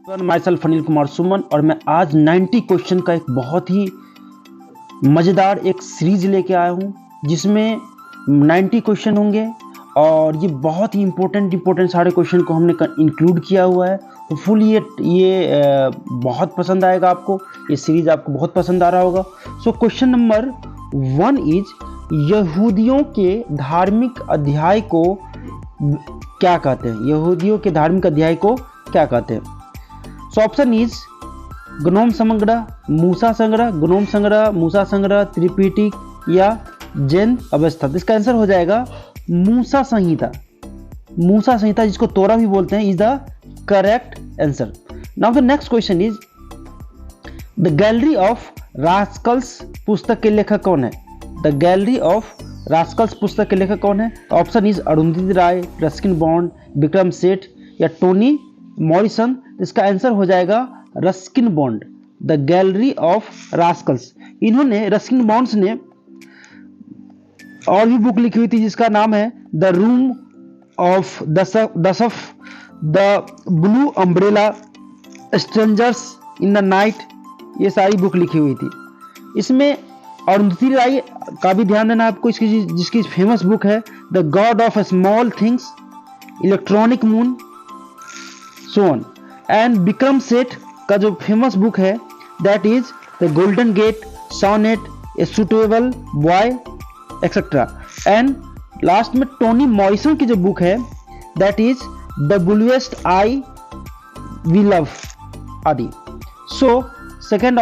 My self Anil Kumar Suman और मैं आज 90 क्वेश्चन का एक बहुत ही मज़ेदार एक सीरीज लेके आया हूँ जिसमें 90 क्वेश्चन होंगे और ये बहुत ही इम्पोर्टेंट सारे क्वेश्चन को हमने इंक्लूड किया हुआ है। तो फुल ये बहुत पसंद आएगा आपको, ये सीरीज आपको बहुत पसंद आ रहा होगा। सो क्वेश्चन नंबर 1 इज यहूदियों के धार्मिक अध्याय को क्या कहते हैं? यहूदियों के धार्मिक अध्याय को क्या कहते हैं? सो ऑप्शन इज ग्नोम संग्रह, मूसा संग्रह, ग्नोम संग्रह, मूसा संग्रह, त्रिपिटक या जैन अवस्था। तो इसका आंसर हो जाएगा मूसा संहिता। मूसा संहिता जिसको तोरा भी बोलते हैं is the correct answer. Now the next question is the gallery of Rascals पुस्तक के लेखक कौन है? द गैलरी ऑफ रास्कल्स पुस्तक के लेखक कौन है? Option is Arundhati Roy, Ruskin Bond, Vikram Seth या टोनी मॉरिसन। इसका आंसर हो जाएगा Ruskin Bond. The gallery of rascals, इन्होंने रस्किन बॉन्ड्स ने और भी बुक लिखी हुई थी जिसका नाम है the room of the blue umbrella, strangers in the night, ये सारी बुक लिखी हुई थी। इसमें अरुंधति राय का भी ध्यान देना आपको, जिसकी फेमस बुक है the god of small things, electronic moon, so on. And Vikram Seth का जो फेमस बुक है that is the Golden Gate, sonnet, a suitable boy etcetera. And last में टोनी मॉरिसन की जो बुक है that is the bluest eye we love आदि। So second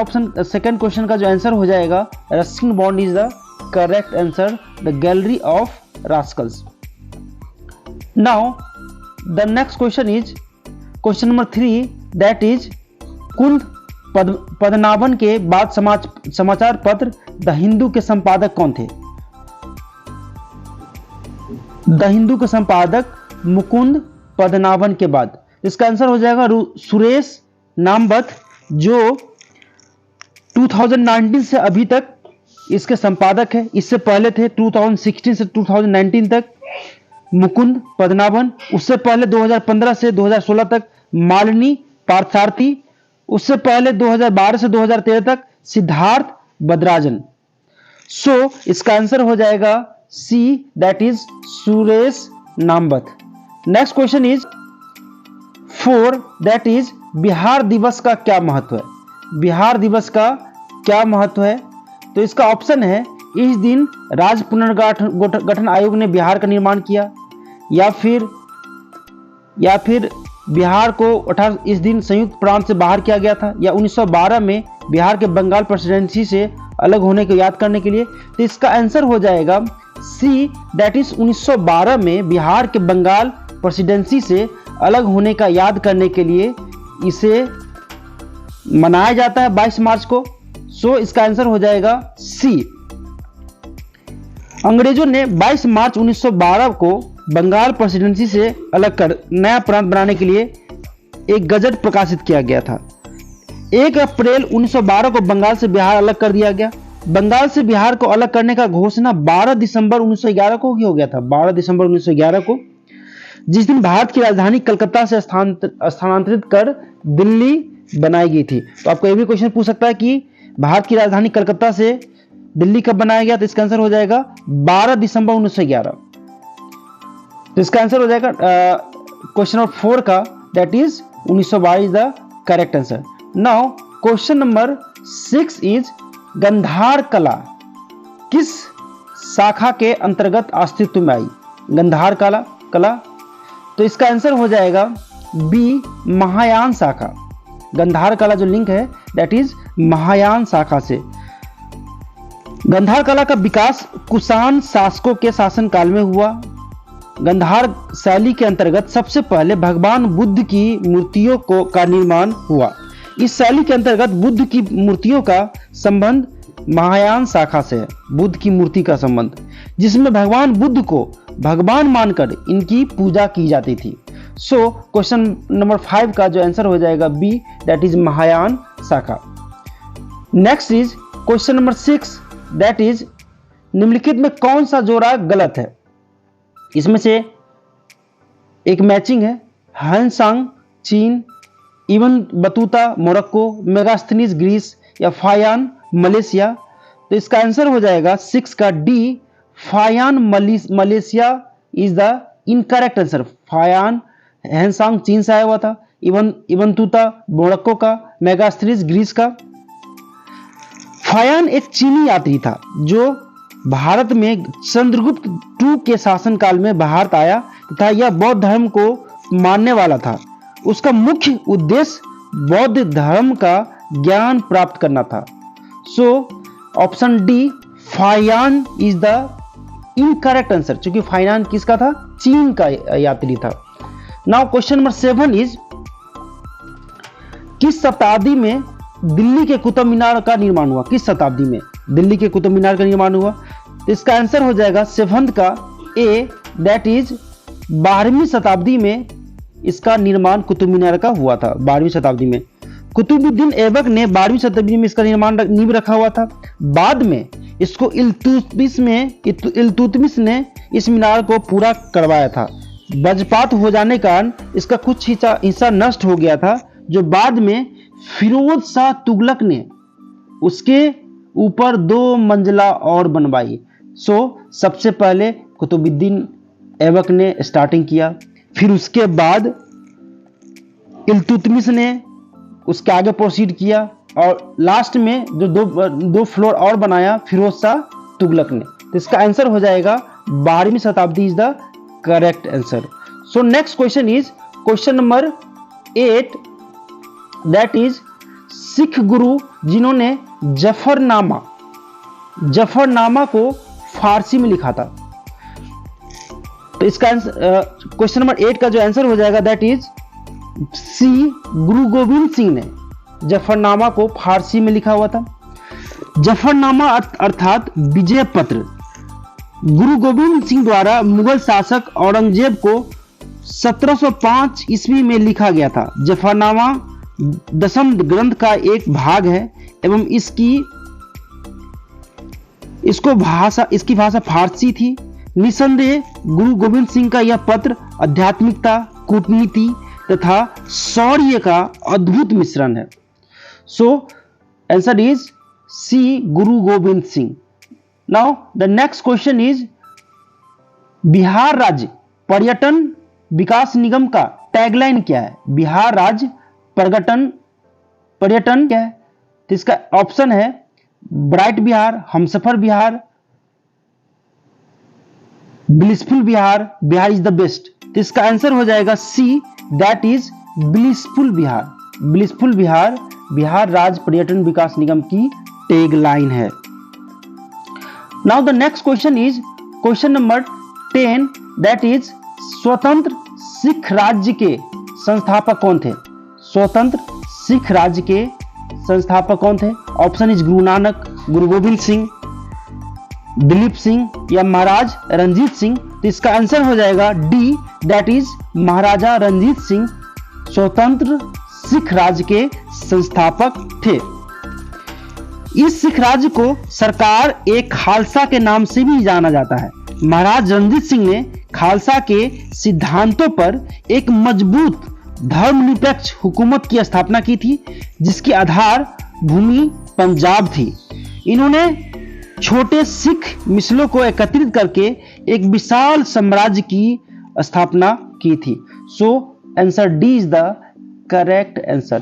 question का जो आंसर हो जाएगा Ruskin Bond is the correct answer, the gallery of rascals. Now the next question is question number 3 that is कुंद पद्मनाभन के बाद समाचार पत्र द हिंदू के संपादक कौन थे? द हिंदू के संपादक मुकुंद पद्मनाभन के बाद इसका आंसर हो जाएगा सुरेश नामवत, जो 2019 से अभी तक इसके संपादक है। इससे पहले थे 2016 से 2019 तक मुकुंद पद्मनाभन, उससे पहले 2015 से 2016 तक मालिनी पार्थसारथी, उससे पहले 2012 से 2013 तक सिद्धार्थ बदराजन। सो इसका आंसर हो जाएगा C, that is Suresh Namvat. Next question is 4 that is Bihar दिवस का क्या महत्व है? बिहार दिवस का क्या महत्व है? तो इसका ऑप्शन है इस दिन राज्य पुनर्गठन आयोग ने बिहार का निर्माण किया, या फिर बिहार को इस दिन संयुक्त प्रांत से बाहर किया गया था, या 1912 में बिहार के बंगाल प्रेसिडेंसी से अलग होने को याद करने के लिए। तो इसका आंसर हो जाएगा सी, दैट इज 1912 में बिहार के बंगाल प्रेसिडेंसी से अलग होने का याद करने के लिए इसे मनाया जाता है 22 मार्च को। सो इसका आंसर हो जाएगा सी। अंग्रेजों ने 22 मार्च 1912 को बंगाल प्रेसिडेंसी से अलग कर नया प्रांत बनाने के लिए एक गजट प्रकाशित किया गया था। 1 अप्रैल 1912 को बंगाल से बिहार अलग कर दिया गया। बंगाल से बिहार को अलग करने का घोषणा 12 दिसंबर 1911 को ही हो गया था। 12 दिसंबर 1911 को, जिस दिन भारत की राजधानी कलकत्ता से स्थानांतरित कर दिल्ली बनाई गई थी। तो आपको ये भी क्वेश्चन पूछ सकता है कि भारत की राजधानी कलकत्ता से दिल्ली कब बनाया गया? तो इसका आंसर हो जाएगा 12 दिसंबर 1911। तो इसका आंसर हो जाएगा क्वेश्चन नंबर 4 का, that is 1912 is the correct answer. Now question number 6 is Gandhara कला किस शाखा के अंतर्गत अस्तित्व में आई? गंधार कला, तो इसका आंसर हो जाएगा बी, महायान शाखा। गंधार कला जो लिंक है दैट इज महायान शाखा से। गंधार कला का विकास कुषाण शासकों के शासनकाल में हुआ। गंधार शैली के अंतर्गत सबसे पहले भगवान बुद्ध की मूर्तियों का निर्माण हुआ। इस शैली के अंतर्गत बुद्ध की मूर्तियों का संबंध महायान शाखा से है। बुद्ध की मूर्ति का संबंध, जिसमें भगवान बुद्ध को भगवान मानकर इनकी पूजा की जाती थी। सो क्वेश्चन नंबर 5 का जो आंसर हो जाएगा बी, दैट इज महायान शाखा। Next is question number 6 that is निम्नलिखित में कौन सा जोड़ा गलत है? इसमें से एक मैचिंग है, हानसांग चीन Ibn Battuta Morocco, Megasthenes Greece या फायान मलेशिया। तो इसका आंसर हो जाएगा 6 का D, फायान Malaysia is the incorrect answer. फायान Hiuen Tsang चीन से आया हुआ था, इब्न बतूता मोरक्को का, मेगास्थनीज ग्रीस का। फायान एक चीनी यात्री था जो भारत में चंद्रगुप्त II के शासनकाल में भारत आया तथा यह बौद्ध धर्म को मानने वाला था। उसका मुख्य उद्देश्य बौद्ध धर्म का ज्ञान प्राप्त करना था। So option D, फायान is the incorrect answer, क्योंकि फायान किसका था? चीन का यात्री था। नाउ क्वेश्चन नंबर 7 इज, किस शताब्दी में दिल्ली के कुतुब मीनार का निर्माण हुआ? किस शताब्दी में दिल्ली के कुतुब मीनार का निर्माण हुआ? तो इसका आंसर हो जाएगा 7 का ए, दैट इज 12वीं शताब्दी में इसका निर्माण कुतुब मीनार का हुआ था। 12वीं शताब्दी में कुतुबुद्दीन ऐबक ने 12वीं शताब्दी में इसका निर्माण नींव रखा हुआ था। बाद में इसको इल्तुतमिश ने इस मीनार को पूरा करवाया था। वज्रपात हो जाने के कारण इसका कुछ हिस्सा नष्ट हो गया था, जो बाद में फिरोज शाह तुगलक ने उसके ऊपर 2 मंजिला और बनवाई। सो सबसे पहले कुतुबुद्दीन ऐबक ने स्टार्टिंग किया, फिर उसके बाद इल्तुतमिश ने उसके आगे प्रोसीड किया और लास्ट में जो दो फ्लोर और बनाया फिरोज शाह तुगलक ने। तो इसका आंसर हो जाएगा 12वीं शताब्दी is the correct answer. So next question is question number 8, that is Sikh गुरु जिन्होंने जफरनामा को फारसी में लिखा था। तो इसका क्वेश्चन नंबर 8 का जो आंसर हो जाएगा दैट इज सी, गुरु गोविंद सिंह ने जफरनामा को फारसी में लिखा हुआ था। जफरनामा अर्थात विजय पत्र गुरु गोविंद सिंह द्वारा मुगल शासक औरंगजेब को 1705 ईस्वी में लिखा गया था। जफरनामा 10वीं ग्रंथ का एक भाग है एवं इसकी भाषा फारसी थी। निसंदेह गुरु गोविंद सिंह का यह पत्र आध्यात्मिकता, कूटनीति तथा शौर्य का अद्भुत मिश्रण है। So answer is C, Guru Govind Singh. Now the next question is, Bihar राज्य पर्यटन विकास निगम का टैगलाइन क्या है? बिहार राज्य पर्यटन क्या है? तो इसका ऑप्शन है ब्राइट बिहार, हमसफर Bihar, blissful Bihar, Bihar is the best. तो इसका आंसर हो जाएगा C, that is blissful Bihar. Blissful Bihar Bihar राज्य पर्यटन विकास निगम की टैगलाइन है। Now the next question is question number 10, that is स्वतंत्र सिख राज्य के संस्थापक कौन थे? स्वतंत्र सिख राज्य के संस्थापक कौन थे? ऑप्शन इज गुरु नानक, गुरु गोविंद सिंह, दिलीप सिंह या महाराज रंजीत सिंह। तो इसका आंसर हो जाएगा डी, दैट इज महाराजा रंजीत सिंह स्वतंत्र सिख राज्य के संस्थापक थे। इस सिख राज्य को सरकार एक खालसा के नाम से भी जाना जाता है। महाराज रंजीत सिंह ने खालसा के सिद्धांतों पर एक मजबूत धर्मनिरपेक्ष हुकूमत की स्थापना की थी, जिसकी आधार भूमि पंजाब थी। इन्होंने छोटे सिख मिसलों को एकत्रित करके एक विशाल साम्राज्य की स्थापना की थी। So answer D is the correct answer.